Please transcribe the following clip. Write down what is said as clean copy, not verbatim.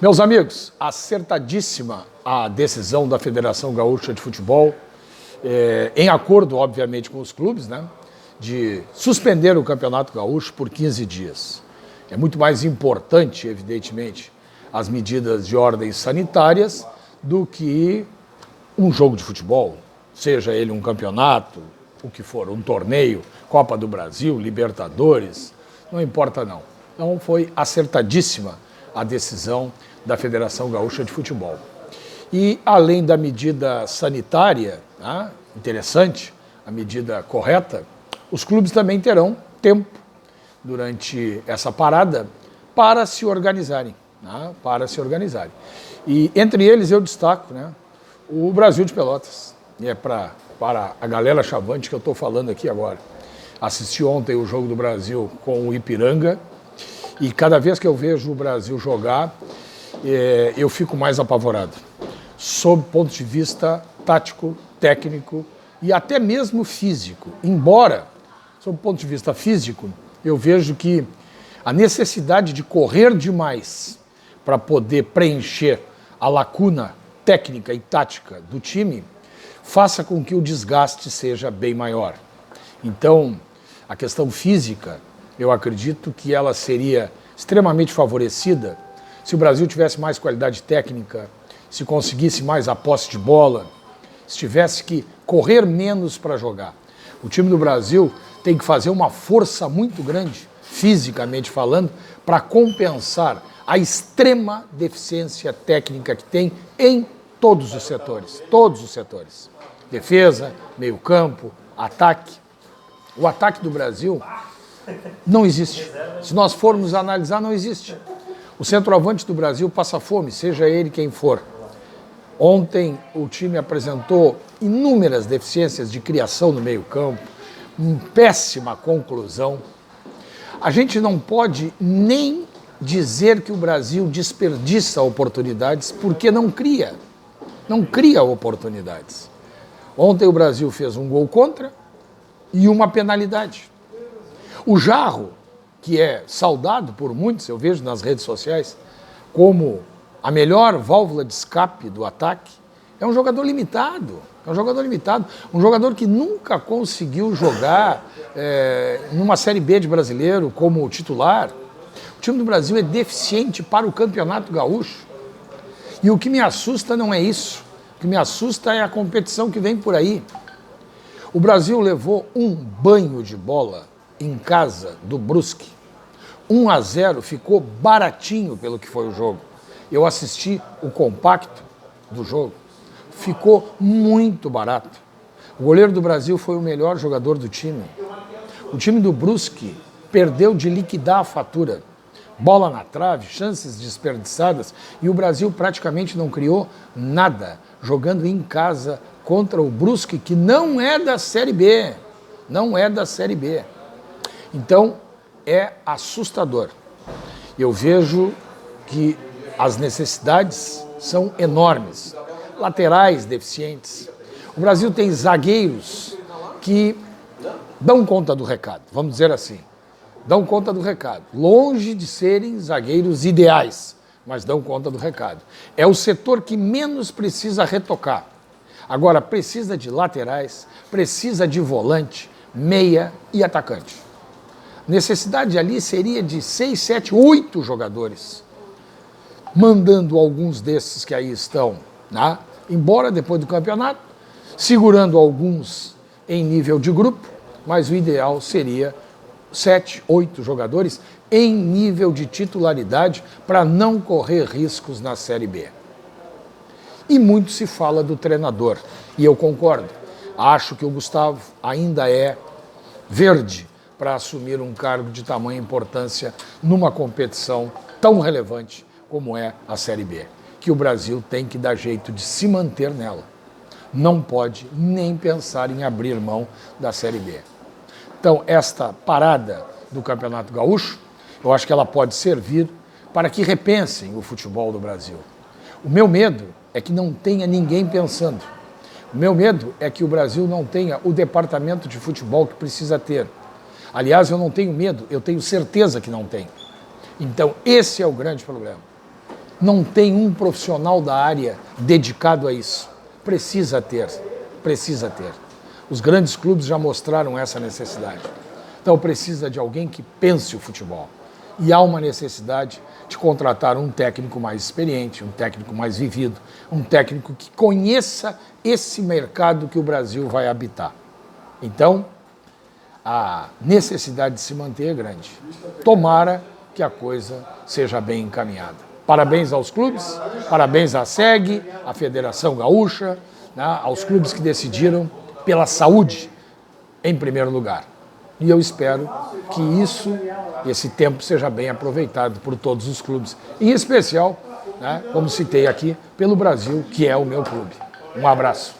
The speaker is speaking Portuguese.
Meus amigos, acertadíssima a decisão da Federação Gaúcha de Futebol, em acordo, obviamente, com os clubes, né, de suspender o Campeonato Gaúcho por 15 dias. É muito mais importante, evidentemente, as medidas de ordem sanitárias do que um jogo de futebol, seja ele um campeonato, o que for, um torneio, Copa do Brasil, Libertadores, não importa não. Então foi acertadíssima a decisão da Federação Gaúcha de Futebol. E além da medida sanitária, né, interessante, a medida correta, os clubes também terão tempo durante essa parada para se organizarem, né, E entre eles eu destaco, né, o Brasil de Pelotas. E é para a galera chavante que eu estou falando aqui agora. Assisti ontem o jogo do Brasil com o Ipiranga e cada vez que eu vejo o Brasil jogar, eu fico mais apavorado. Sob ponto de vista tático, técnico e até mesmo físico. Embora, sob ponto de vista físico, eu vejo que a necessidade de correr demais para poder preencher a lacuna técnica e tática do time faça com que o desgaste seja bem maior. Então, a questão física, eu acredito que ela seria extremamente favorecida se o Brasil tivesse mais qualidade técnica, se conseguisse mais a posse de bola, se tivesse que correr menos para jogar. O time do Brasil tem que fazer uma força muito grande, fisicamente falando, para compensar a extrema deficiência técnica que tem em todos os setores. Defesa, meio-campo, ataque. O ataque do Brasil não existe. Se nós formos analisar, não existe. O centroavante do Brasil passa fome, seja ele quem for. Ontem o time apresentou inúmeras deficiências de criação no meio-campo, péssima conclusão. A gente não pode nem dizer que o Brasil desperdiça oportunidades porque não cria oportunidades. Ontem o Brasil fez um gol contra e uma penalidade. O Jarro, que é saudado por muitos, eu vejo nas redes sociais, como a melhor válvula de escape do ataque, é um jogador limitado. Um jogador que nunca conseguiu jogar numa Série B de brasileiro como titular. O time do Brasil é deficiente para o Campeonato Gaúcho. E o que me assusta não é isso. O que me assusta é a competição que vem por aí. O Brasil levou um banho de bola em casa do Brusque. 1-0, ficou baratinho pelo que foi o jogo. Eu assisti o compacto do jogo. Ficou muito barato. O goleiro do Brasil foi o melhor jogador do time. O time do Brusque perdeu de liquidar a fatura. Bola na trave, chances desperdiçadas, e o Brasil praticamente não criou nada, jogando em casa contra o Brusque, que não é da Série B. Então, é assustador. Eu vejo que as necessidades são enormes. Laterais deficientes. O Brasil tem zagueiros que dão conta do recado, vamos dizer assim. Dão conta do recado. Longe de serem zagueiros ideais, mas dão conta do recado. É o setor que menos precisa retocar. Agora, precisa de laterais, precisa de volante, meia e atacante. Necessidade ali seria de 6, 7, 8 jogadores, mandando alguns desses que aí estão, né, embora depois do campeonato, segurando alguns em nível de grupo, mas o ideal seria 7, 8 jogadores em nível de titularidade para não correr riscos na Série B. E muito se fala do treinador, e eu concordo. Acho que o Gustavo ainda é verde para assumir um cargo de tamanha importância numa competição tão relevante como é a Série B, que o Brasil tem que dar jeito de se manter nela. Não pode nem pensar em abrir mão da Série B. Então, esta parada do Campeonato Gaúcho, eu acho que ela pode servir para que repensem o futebol do Brasil. O meu medo é que não tenha ninguém pensando. O meu medo é que o Brasil não tenha o departamento de futebol que precisa ter. Aliás, eu não tenho medo, eu tenho certeza que não tem. Então, esse é o grande problema. não tem um profissional da área dedicado a isso. Precisa ter, precisa ter. Os grandes clubes já mostraram essa necessidade. Então precisa de alguém que pense o futebol. E há uma necessidade de contratar um técnico mais experiente, um técnico mais vivido, um técnico que conheça esse mercado que o Brasil vai habitar. Então, a necessidade de se manter é grande. Tomara que a coisa seja bem encaminhada. Parabéns aos clubes, parabéns à SEG, à Federação Gaúcha, né, aos clubes que decidiram pela saúde em primeiro lugar. E eu espero que esse tempo seja bem aproveitado por todos os clubes, em especial, né, como citei aqui, pelo Brasil, que é o meu clube. Um abraço.